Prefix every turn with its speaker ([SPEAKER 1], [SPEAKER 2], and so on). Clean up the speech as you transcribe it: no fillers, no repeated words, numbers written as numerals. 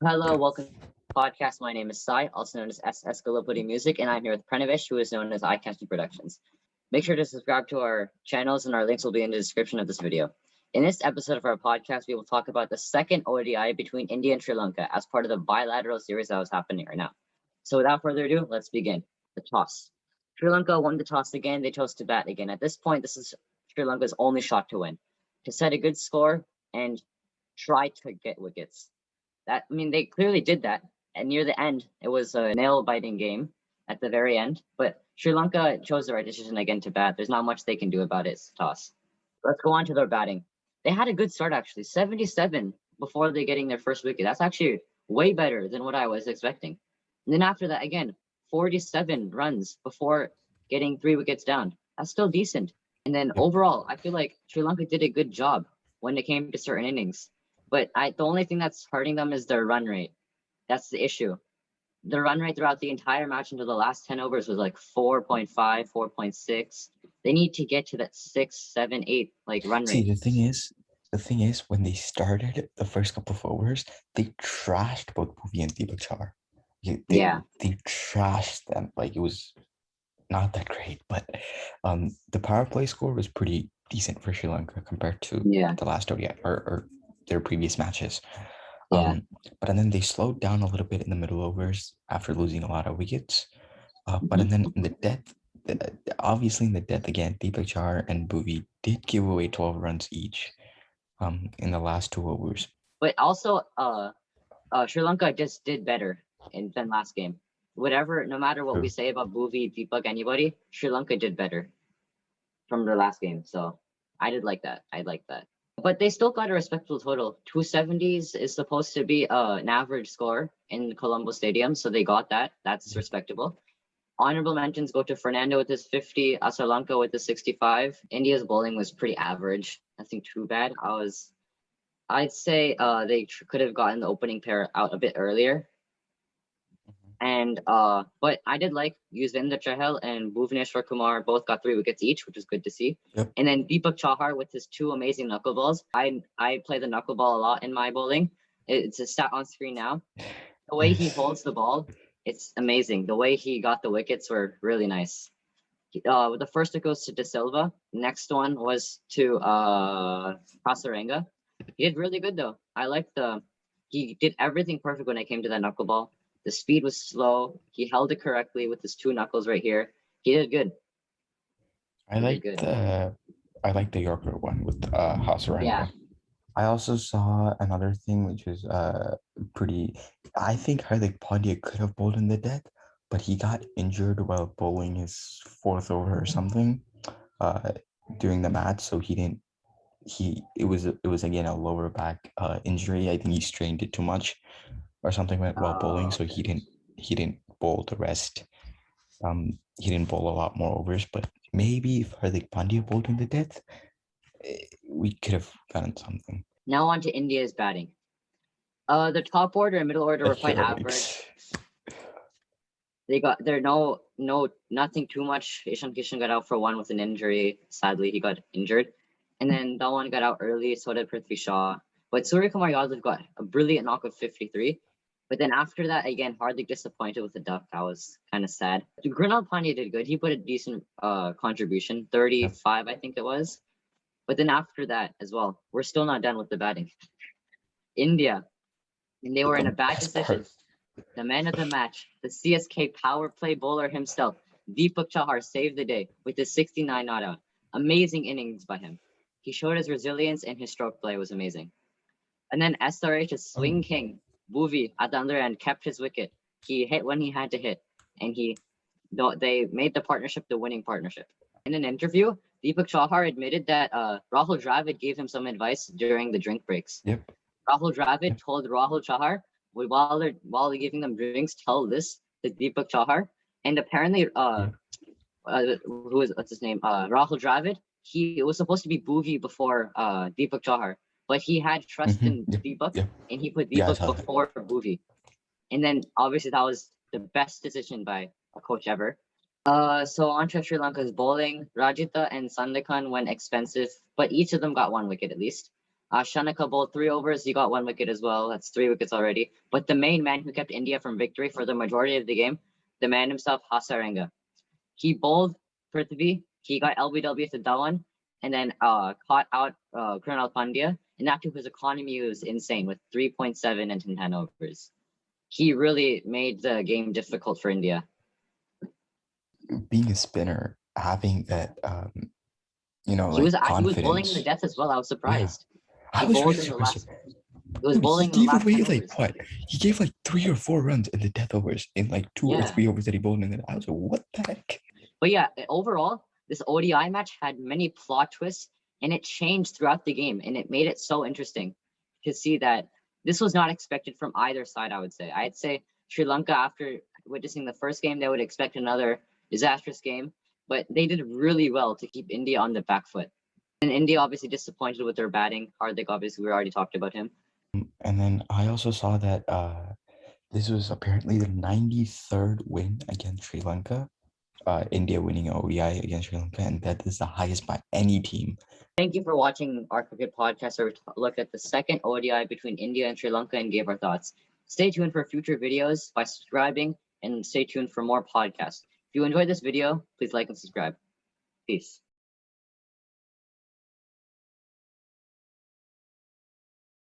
[SPEAKER 1] Hello, welcome to the podcast. My name is Sai, also known as SS Gollapudi Music, and I'm here with Pranavesh, who is known as iCasting Productions. Make sure to subscribe to our channels, and our links will be in the description of this video. In this episode of our podcast, we will talk about the second ODI between India and Sri Lanka as part of the bilateral series that was happening right now. So without further ado, let's begin. The toss. Sri Lanka won the toss again. They chose to bat again. At this point, this is Sri Lanka's only shot to win, to set a good score and try to get wickets. They clearly did that. And near the end, it was a nail-biting game at the very end. But Sri Lanka chose the right decision again to bat. There's not much they can do about it. It's a toss. Let's go on to their batting. They had a good start, actually. 77 before they getting their first wicket. That's actually way better than what I was expecting. And then after that, again, 47 runs before getting 3 wickets down. That's still decent. And then overall, I feel like Sri Lanka did a good job when it came to certain innings. But the only thing that's hurting them is their run rate. That's the issue. The run rate throughout the entire match until the last 10 overs was like 4.5, 4.6. They need to get to that 6, 7, 8 run rate.
[SPEAKER 2] See, the thing is, when they started the first couple of overs, they trashed both Bhuvi and Deepak Char. They trashed them. It was not that great, but the power play score was pretty decent for Sri Lanka compared to the last ODI or their previous matches. But then they slowed down a little bit in the middle overs after losing a lot of wickets. But then in the death, obviously in the death again, Deepak Char and Bhuvi did give away 12 runs each in the last 2 overs.
[SPEAKER 1] But also, Sri Lanka just did better than last game. No matter what we say about Bhuvi, Deepak, anybody, Sri Lanka did better from their last game. So I did like that. I like that. But they still got a respectable total. 270s is supposed to be an average score in Colombo Stadium, so they got that. That's respectable. Honorable mentions go to Fernando with his 50, Asalanka with his 65. India's bowling was pretty average. Nothing too bad. I'd say they could have gotten the opening pair out a bit earlier. And but I did like Yuzvendra Chahal and Bhuvaneshwar Kumar both got 3 wickets each, which was good to see. And then Deepak Chahar with his 2 amazing knuckleballs. I play the knuckleball a lot in my bowling. It's a stat on screen now. The way he holds the ball, it's amazing. The way he got the wickets were really nice. The first it goes to De Silva. Next one was to Pasarenga. He did really good though. He did everything perfect when it came to that knuckleball. The speed was slow. He held it correctly with his 2 knuckles right here. He did good.
[SPEAKER 2] I like the Yorker one with Hasaranga.
[SPEAKER 1] Yeah.
[SPEAKER 2] I also saw another thing which was pretty. I think Hardik Pandya could have bowled in the death, but he got injured while bowling his 4th over or something during the match, so he didn't. It was again a lower back injury. I think he strained it too much or something while bowling, so he didn't bowl the rest. He didn't bowl a lot more overs, but maybe if Hardik Pandya bowled in the death, we could have gotten something.
[SPEAKER 1] Now on to India's batting. The top order and middle order were quite average. Nothing too much. Ishan Kishan got out for 1 with an injury. Sadly, he got injured. And then Dhawan got out early, so did Prithvi Shaw. But Suryakumar Yadav got a brilliant knock of 53. But then after that, again, Hardik disappointed with the duck. That was kind of sad. Grinal Pandya did good. He put a decent contribution, 35, I think it was. But then after that as well, we're still not done with the batting. India, and they were in a bad position. The man of the match, the CSK power play bowler himself, Deepak Chahar, saved the day with his 69 not out. Amazing innings by him. He showed his resilience and his stroke play was amazing. And then SRH's swing king, Bhuvi, at the other end, kept his wicket. He hit when he had to hit. And they made the partnership the winning partnership. In an interview, Deepak Chahar admitted that Rahul Dravid gave him some advice during the drink breaks. Rahul Dravid told Rahul Chahar, while they're giving them drinks, tell this to Deepak Chahar. And apparently, what's his name? Rahul Dravid, it was supposed to be Bhuvi before Deepak Chahar. But he had trust in Deepak, and he put Deepak before Bhuvi. And then, obviously, that was the best decision by a coach ever. So on to Sri Lanka's bowling. Rajitha and Sandakan went expensive, but each of them got 1 wicket at least. Shanaka bowled 3 overs. He got 1 wicket as well. That's 3 wickets already. But the main man who kept India from victory for the majority of the game, the man himself, Hasaranga. He bowled Prithvi. He got LBW to Dhawan and then caught out Krunal Pandya. And after his economy was insane with 3.7 and 10 overs. He really made the game difficult for India.
[SPEAKER 2] Being a spinner, having that,
[SPEAKER 1] he
[SPEAKER 2] like
[SPEAKER 1] was bowling in the death as well. I was surprised.
[SPEAKER 2] Yeah. I was really surprised.
[SPEAKER 1] He was bowling.
[SPEAKER 2] He gave away like what? He gave like 3 or 4 runs in the death overs in like 2 or 3 overs that he bowled in. And I was like, what the heck?
[SPEAKER 1] But yeah, overall, this ODI match had many plot twists, and it changed throughout the game, and it made it so interesting to see that this was not expected from either side. I would say. I'd say Sri Lanka, after witnessing the first game, they would expect another disastrous game, but they did really well to keep India on the back foot. And India obviously disappointed with their batting. Hardik, obviously, we already talked about him.
[SPEAKER 2] And then I also saw that this was apparently the 93rd win against Sri Lanka. India winning ODI against Sri Lanka, and that is the highest by any team.
[SPEAKER 1] Thank you for watching our cricket podcast, where we looked at the second ODI between India and Sri Lanka and gave our thoughts. Stay tuned for future videos by subscribing, and stay tuned for more podcasts. If you enjoyed this video, please like and subscribe. Peace.